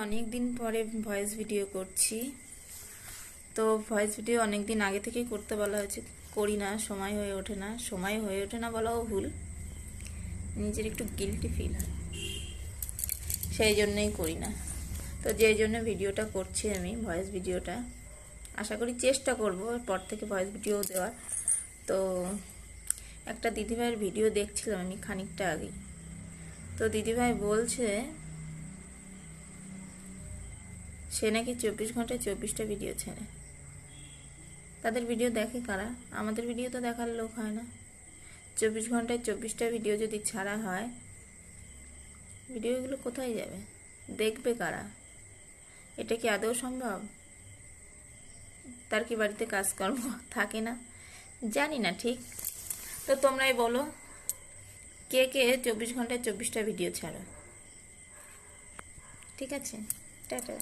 অনেক দিন পরে ভয়েস ভিডিও করছি। তো ভয়েস ভিডিও অনেক দিন আগে থেকেই করতে বলা হয়েছে, করি না, সময় হয়ে ওঠে না বলাও ভুল, নিজের একটু গিল্টি ফিল হয়, সেই জন্যই করি না। তো যেই জন্য ভিডিওটা করছি আমি, ভয়েস ভিডিওটা আশা করি চেষ্টা করব পর থেকে ভয়েস ভিডিও দেওয়ার। তো একটা দিদিভাইয়ের ভিডিও দেখছিলাম আমি খানিকটা আগে। তো দিদিভাই বলছে সে নাকি 24 ঘন্টায় 24টা ভিডিও ছেড়ে। তাদের ভিডিও দেখে কারা? আমাদের ভিডিও তো দেখার লোক হয় না। 24 ঘন্টায় 24টা ভিডিও যদি ছাড়া হয়, ভিডিওগুলো কোথায় যাবে? দেখবে কারা? এটা কি আদৌ সম্ভব? তার কি বাড়িতে কাজকর্ম থাকে না? জানি না ঠিক। তো তোমরাই বলো, কে কে 24 ঘন্টায় 24টা ভিডিও ছাড়ো? ঠিক আছে, টাটা।